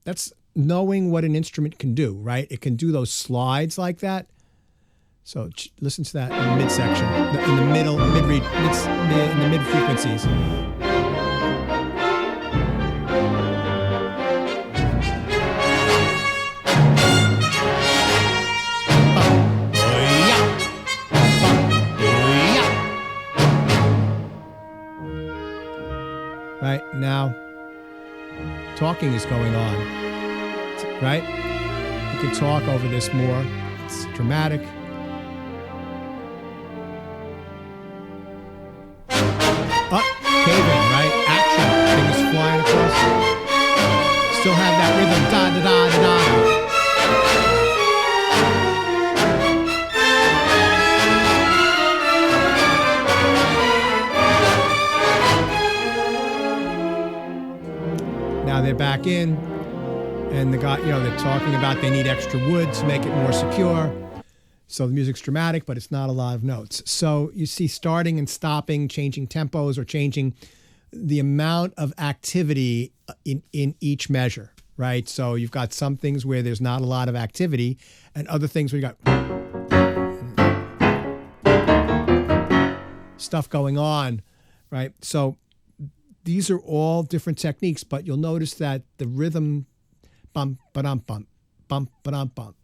That's knowing what an instrument can do, right? It can do those slides like that. So listen to that in the midsection, in the middle, in the mid frequencies. talking is going on, right? You can talk over this more. It's dramatic. Caving, right? Action. Thing is flying across. Still have that rhythm. Da da da da da. Now they're back in, and the guy, they're talking about they need extra wood to make it more secure. So the music's dramatic, but it's not a lot of notes. So you see starting and stopping, changing tempos, or changing the amount of activity in each measure, right? So you've got some things where there's not a lot of activity, and other things where you got stuff going on, right? So these are all different techniques, but you'll notice that the rhythm, bump, ba-dum, bump, bump, ba-dum, bump.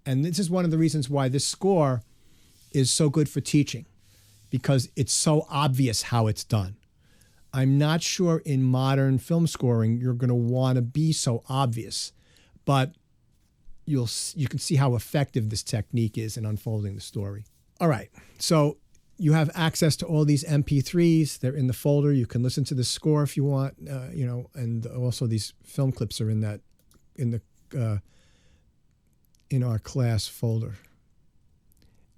And this is one of the reasons why this score is so good for teaching, because it's so obvious how it's done. I'm not sure in modern film scoring you're going to want to be so obvious, but you can see how effective this technique is in unfolding the story. All right, so you have access to all these MP3s. They're in the folder. You can listen to the score if you want, and also these film clips are in our class folder.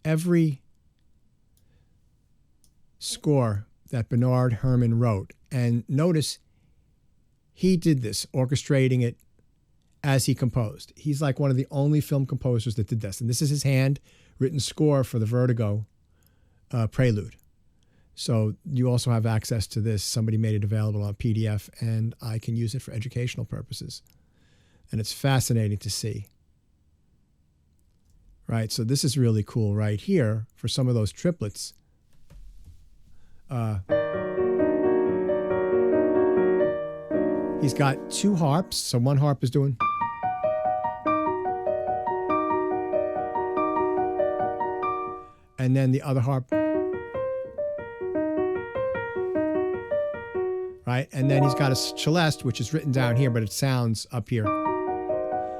Every score that Bernard Herrmann wrote, and notice he did this, orchestrating it as he composed. He's like one of the only film composers that did this. And this is his hand-written score for the Vertigo Prelude. So you also have access to this. Somebody made it available on PDF, and I can use it for educational purposes. And it's fascinating to see. Right, so this is really cool right here for some of those triplets. He's got two harps, so one harp is doing. And then the other harp. Right, and then he's got a celeste, which is written down here, but it sounds up here.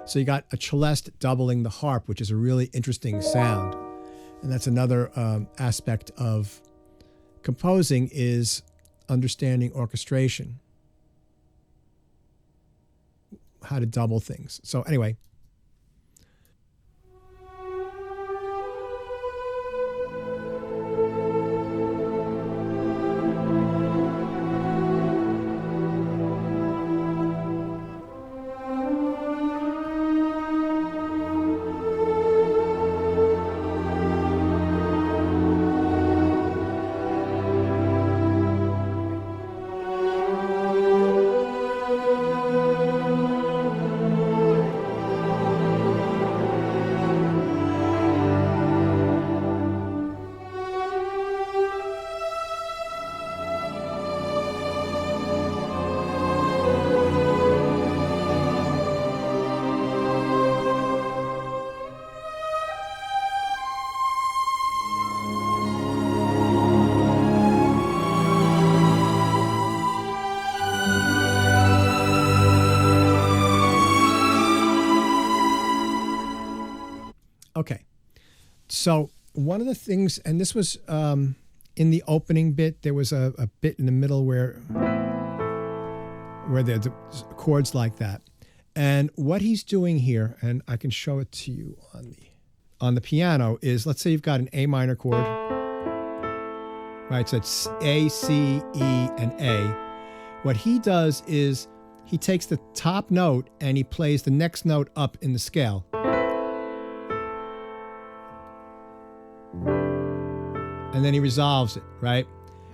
So you got a celeste doubling the harp, which is a really interesting sound. And that's another aspect of composing, is understanding orchestration, how to double things. So anyway. Okay, so one of the things, and this was in the opening bit, there was a bit in the middle where there's chords like that. And what he's doing here, and I can show it to you on the piano, is, let's say you've got an A minor chord, right? So it's A, C, E, and A. What he does is he takes the top note and he plays the next note up in the scale. And then he resolves it, right?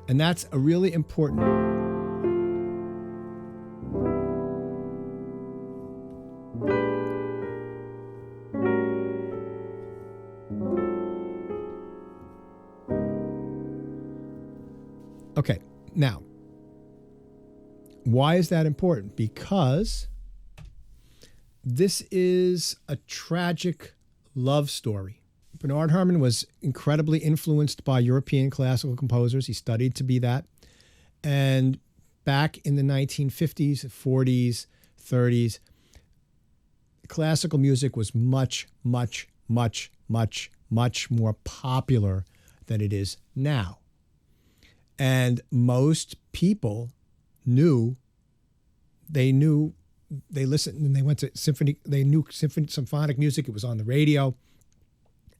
And that's a really important. Okay, now, why is that important? Because this is a tragic love story. Bernard Herrmann was incredibly influenced by European classical composers. He studied to be that. And back in the 1950s, 40s, 30s, classical music was much, much, much, much, much more popular than it is now. And most people they listened and they went to symphonic music. It was on the radio.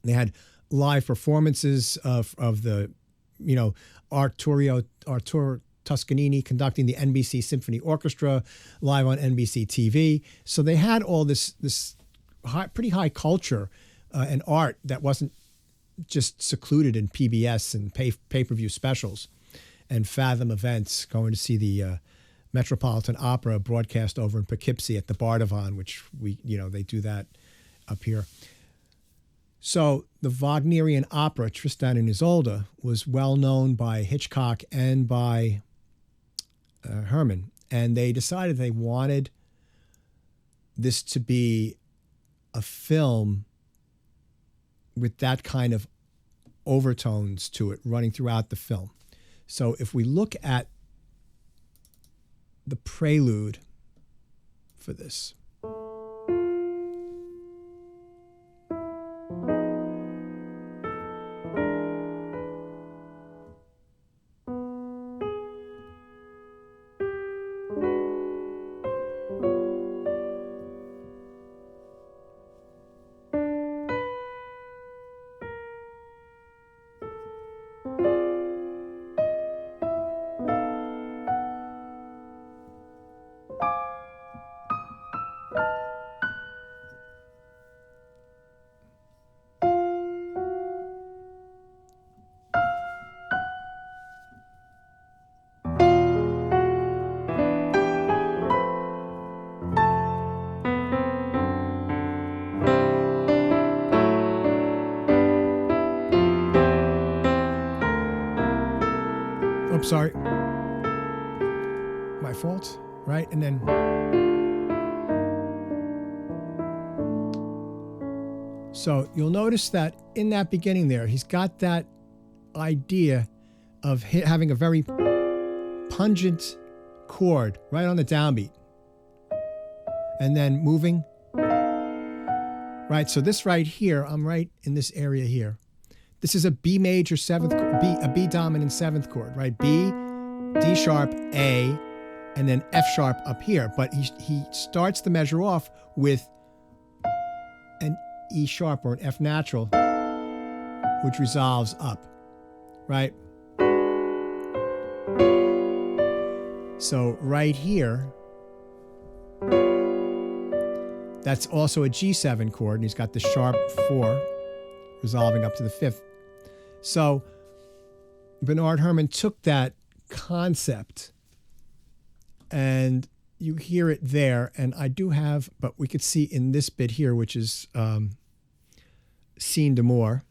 They had live performances of the, Arturo Toscanini conducting the NBC Symphony Orchestra live on NBC TV. So they had all this pretty high culture and art that wasn't just secluded in PBS and pay-per-view specials and Fathom events, going to see the Metropolitan Opera broadcast over in Poughkeepsie at the Bardavon, which they do that up here. So the Wagnerian opera, Tristan and Isolde, was well known by Hitchcock and by Hermann. And they decided they wanted this to be a film with that kind of overtones to it running throughout the film. So if we look at the prelude for this. Sorry, my fault, right? And then so you'll notice that in that beginning there, he's got that idea of having a very pungent chord right on the downbeat and then moving. Right, so this right here, I'm right in this area here. This is a B major seventh, a B dominant seventh chord, right? B, D sharp, A, and then F sharp up here. But he starts the measure off with an E sharp or an F natural, which resolves up, right? So right here, that's also a G7 chord, and he's got the sharp 4 resolving up to the 5th. So Bernard Herrmann took that concept, and you hear it there, and I do have, but we could see in this bit here, which is scene d'amour.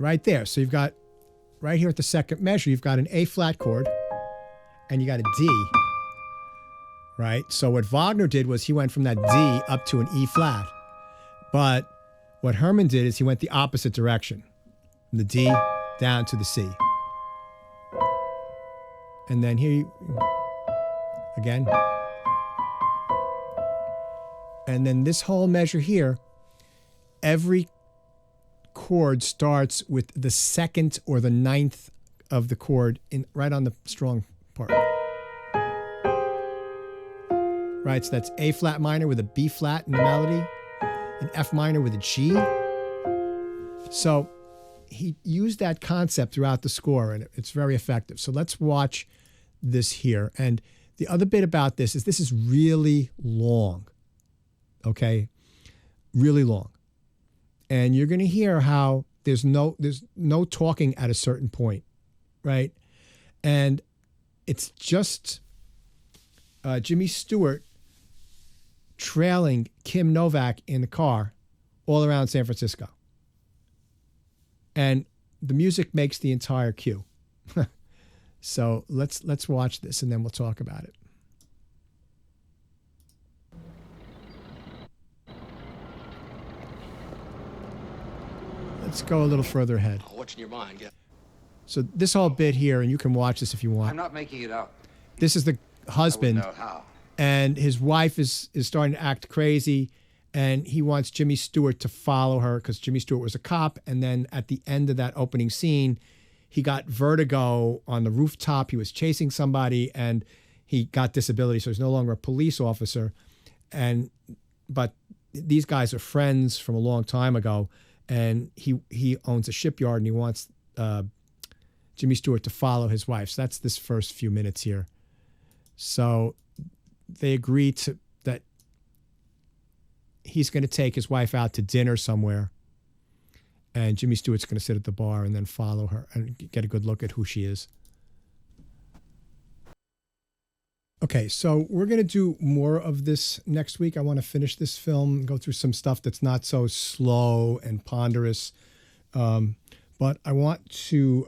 Right there. So you've got right here at the second measure, you've got an A flat chord and you got a D, right? So what Wagner did was he went from that D up to an E flat. But what Herrmann did is he went the opposite direction, from the D down to the C. And then here, again. And then this whole measure here, every chord starts with the second or the ninth of the chord right on the strong part. Right, so that's A flat minor with a B flat in the melody, an F minor with a G. So he used that concept throughout the score, and it's very effective. So let's watch this here. And the other bit about this is really long, okay? Really long. And you're going to hear how there's no talking at a certain point, right? And it's just Jimmy Stewart trailing Kim Novak in the car all around San Francisco. And the music makes the entire cue. So let's watch this and then we'll talk about it. Let's go a little further ahead. What's in your mind? Yeah. So this whole bit here, and you can watch this if you want. I'm not making it up. This is the husband, I wouldn't know how. and his wife is starting to act crazy, and he wants Jimmy Stewart to follow her because Jimmy Stewart was a cop. And then at the end of that opening scene, he got vertigo on the rooftop. He was chasing somebody, and he got disability, so he's no longer a police officer. But these guys are friends from a long time ago, and he owns a shipyard, and he wants Jimmy Stewart to follow his wife. So that's this first few minutes here. So they agree that he's going to take his wife out to dinner somewhere, and Jimmy Stewart's going to sit at the bar and then follow her and get a good look at who she is. Okay, so we're going to do more of this next week. I want to finish this film, go through some stuff that's not so slow and ponderous. But I want to,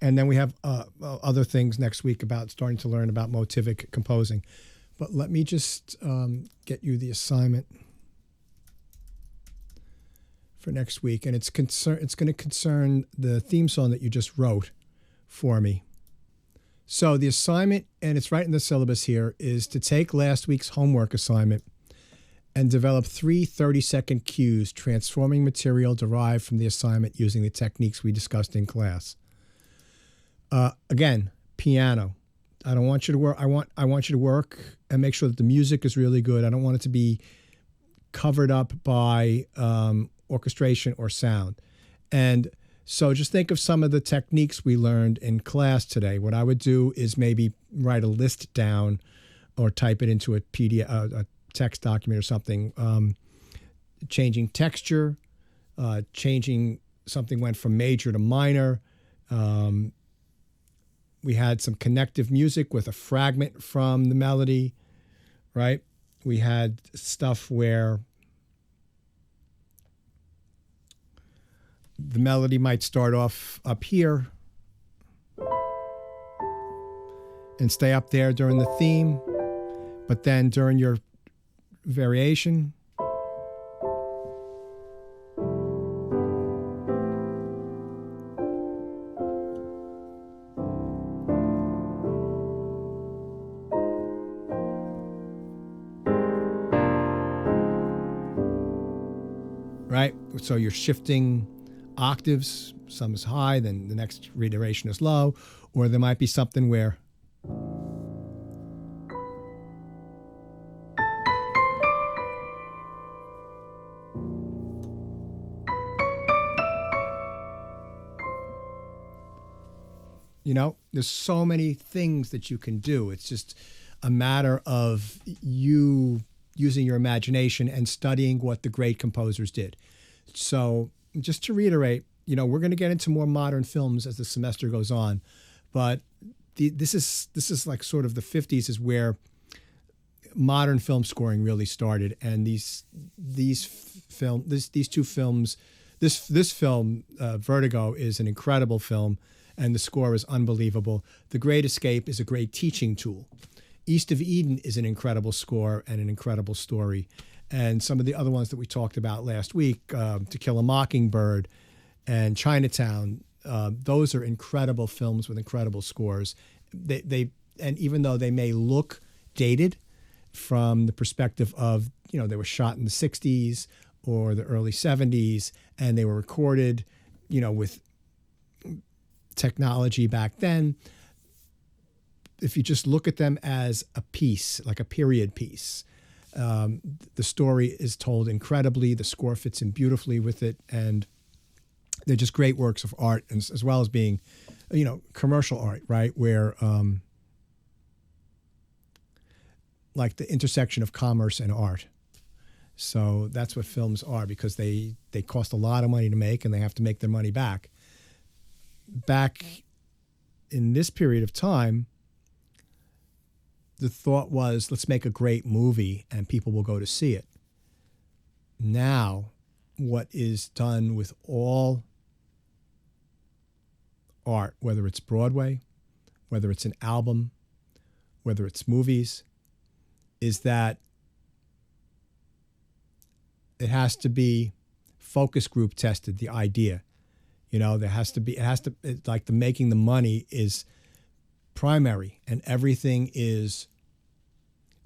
and then we have other things next week about starting to learn about motivic composing. But let me just get you the assignment for next week. And it's going to concern the theme song that you just wrote for me. So the assignment, and it's right in the syllabus here, is to take last week's homework assignment and develop 3 30-second cues transforming material derived from the assignment using the techniques we discussed in class. Again, piano. I don't want you to work. I want you to work and make sure that the music is really good. I don't want it to be covered up by orchestration or sound. And so just think of some of the techniques we learned in class today. What I would do is maybe write a list down or type it into a PDF, a text document or something. Changing texture, changing something went from major to minor. We had some connective music with a fragment from the melody, right? We had stuff where the melody might start off up here and stay up there during the theme, but then during your variation, right? So you're shifting octaves, some is high, then the next reiteration is low, or there might be something where there's so many things that you can do. It's just a matter of you using your imagination and studying what the great composers did. So just to reiterate, we're going to get into more modern films as the semester goes on, but this is like sort of the 50s is where modern film scoring really started, and these two films, this film Vertigo is an incredible film, and the score is unbelievable. The Great Escape is a great teaching tool. East of Eden is an incredible score and an incredible story. And some of the other ones that we talked about last week, To Kill a Mockingbird and Chinatown, those are incredible films with incredible scores. And even though they may look dated from the perspective of, they were shot in the 60s or the early 70s, and they were recorded, with technology back then. If you just look at them as a piece, like a period piece, the story is told incredibly. The score fits in beautifully with it, and they're just great works of art, and as well as being, commercial art, right? Where like the intersection of commerce and art. So that's what films are, because they cost a lot of money to make, and they have to make their money back. Back in this period of time, the thought was, let's make a great movie and people will go to see it. Now, what is done with all art, whether it's Broadway, whether it's an album, whether it's movies, is that it has to be focus group tested, the idea. Like the making the money is primary, and everything is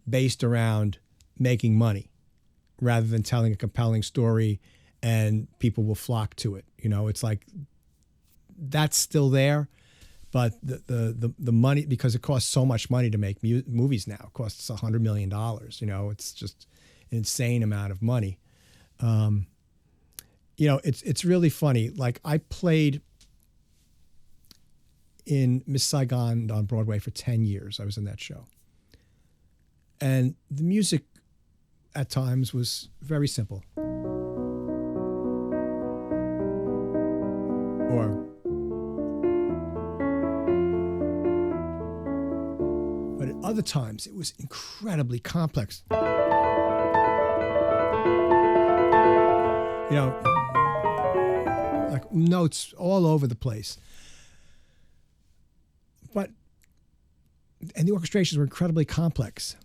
based around making money rather than telling a compelling story and people will flock to it. It's like that's still there, but the money, because it costs so much money to make movies now. It costs $100 million. It's just an insane amount of money. It's really funny. Like, I played in Miss Saigon on Broadway for 10 years. I was in that show. And the music at times was very simple. But at other times, it was incredibly complex. Like notes all over the place. And the orchestrations were incredibly complex.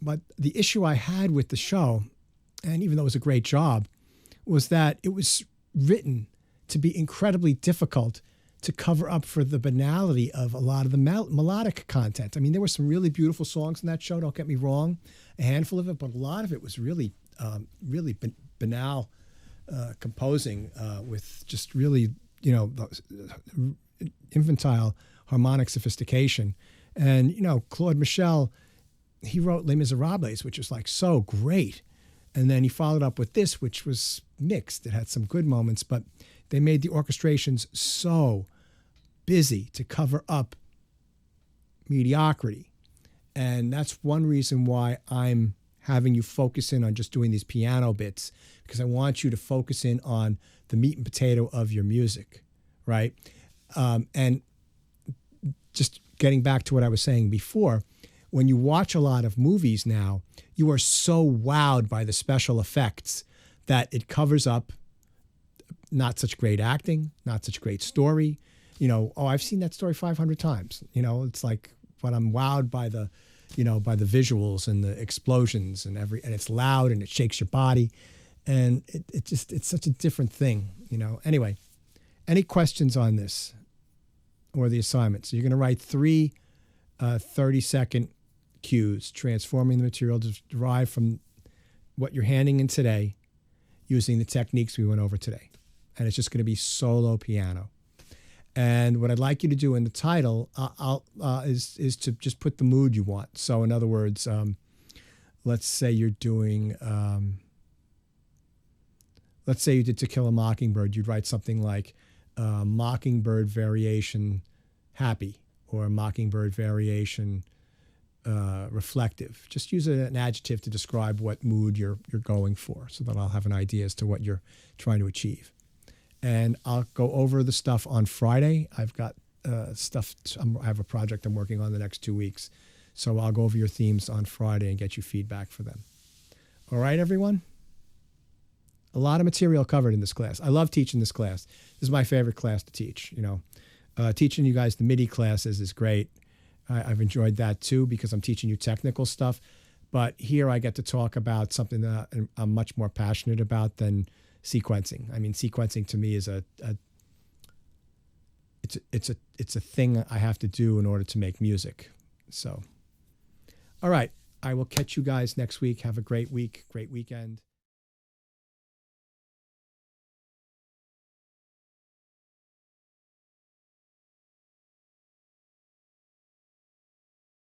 But the issue I had with the show, and even though it was a great job, was that it was written to be incredibly difficult to cover up for the banality of a lot of the melodic content. I mean, there were some really beautiful songs in that show, don't get me wrong, a handful of it, but a lot of it was really, really banal composing with just really, infantile harmonic sophistication. And, Claude Michel, he wrote Les Miserables, which was like so great. And then he followed up with this, which was mixed. It had some good moments, but they made the orchestrations so busy to cover up mediocrity. And that's one reason why I'm having you focus in on just doing these piano bits, because I want you to focus in on the meat and potato of your music, right? And just getting back to what I was saying before, when you watch a lot of movies now, you are so wowed by the special effects that it covers up not such great acting, not such great story. I've seen that story 500 times. It's like, but I'm wowed by the visuals and the explosions and it's loud and it shakes your body. And it's such a different thing, Anyway, any questions on this or the assignment? So you're going to write 3 30-second cues, transforming the material derived from what you're handing in today using the techniques we went over today. And it's just going to be solo piano. And what I'd like you to do in the title is to just put the mood you want. So in other words, let's say you're doing, let's say you did To Kill a Mockingbird. You'd write something like Mockingbird Variation Happy or Mockingbird Variation Reflective. Just use an adjective to describe what mood you're going for, so that I'll have an idea as to what you're trying to achieve. And I'll go over the stuff on Friday. I've got stuff. I have a project I'm working on the next 2 weeks, so I'll go over your themes on Friday and get you feedback for them. All right, everyone. A lot of material covered in this class. I love teaching this class. This is my favorite class to teach. Teaching you guys the MIDI classes is great. I've enjoyed that too, because I'm teaching you technical stuff. But here I get to talk about something that I'm much more passionate about than sequencing. I mean, sequencing to me is it's a thing I have to do in order to make music. So, all right, I will catch you guys next week. Have a great week, great weekend.